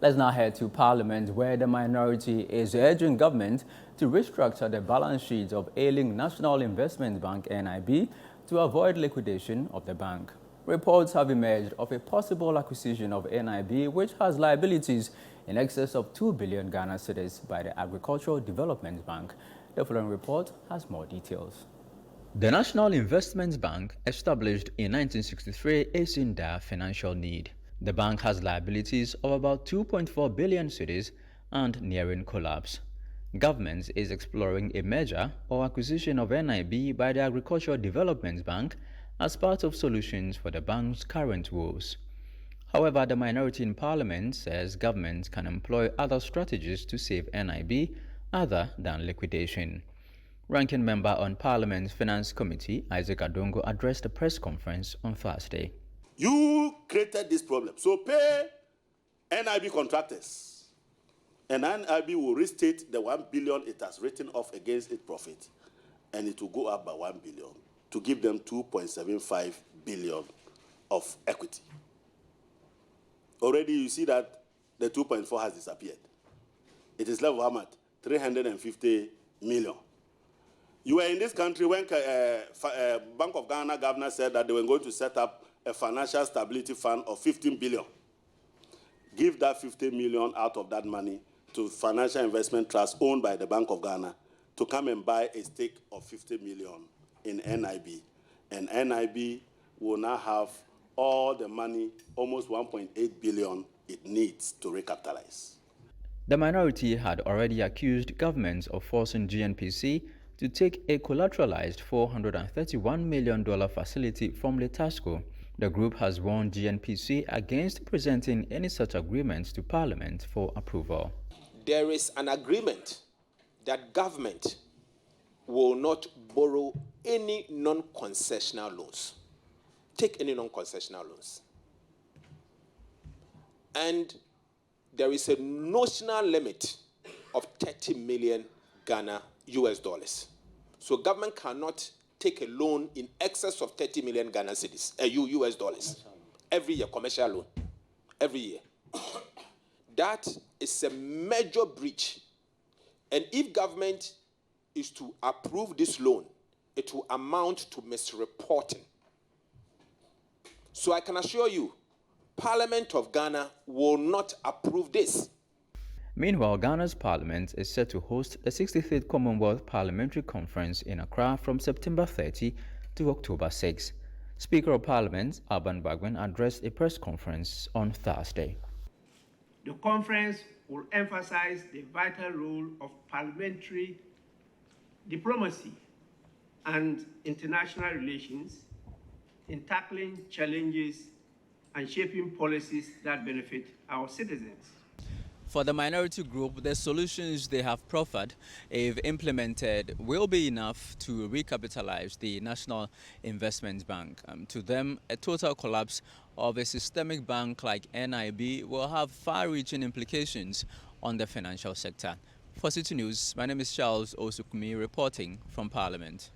Let's now head to Parliament, where the minority is urging government to restructure the balance sheet of ailing National Investment Bank (NIB) to avoid liquidation of the bank. Reports have emerged of a possible acquisition of NIB, which has liabilities in excess of 2 billion Ghana cedis by the Agricultural Development Bank. The following report has more details. The National Investment Bank, established in 1963, is in dire financial need. The bank has liabilities of about 2.4 billion cedis and nearing collapse. Government is exploring a merger or acquisition of NIB by the Agricultural Development Bank as part of solutions for the bank's current woes. However, the minority in Parliament says government can employ other strategies to save NIB other than liquidation. Ranking member on Parliament's Finance Committee, Isaac Adongo, addressed a press conference on Thursday. You created this problem, so pay NIB contractors, and NIB will restate the 1 billion it has written off against its profit, and it will go up by 1 billion to give them 2.75 billion of equity. Already you see that the 2.4 has disappeared. It is left with how much? 350 million. You were in this country when Bank of Ghana governor said that they were going to set up a financial stability fund of 15 billion. Give that 50 million out of that money to financial investment trust owned by the Bank of Ghana to come and buy a stake of 50 million in NIB. And NIB will now have all the money, almost 1.8 billion it needs to recapitalize. The minority had already accused governments of forcing GNPC to take a collateralized $431 million facility from Letasco. The group has warned GNPC against presenting any such agreements to Parliament for approval. There is an agreement that government will not borrow any non-concessional loans. Take any non-concessional loans. And there is a notional limit of 30 million Ghana US dollars. So government cannot take a loan in excess of 30 million Ghana cedis, US dollars, every year, commercial loan, every year. That is a major breach. And if government is to approve this loan, it will amount to misreporting. So I can assure you, Parliament of Ghana will not approve this. Meanwhile, Ghana's parliament is set to host the 63rd Commonwealth Parliamentary Conference in Accra from September 30 to October 6. Speaker of Parliament, Alban Bagwin, addressed a press conference on Thursday. The conference will emphasize the vital role of parliamentary diplomacy and international relations in tackling challenges and shaping policies that benefit our citizens. For the minority group, the solutions they have proffered, if implemented, will be enough to recapitalize the National Investment Bank. To them, a total collapse of a systemic bank like NIB will have far-reaching implications on the financial sector. For Citi News, my name is Charles Osukumi, reporting from Parliament.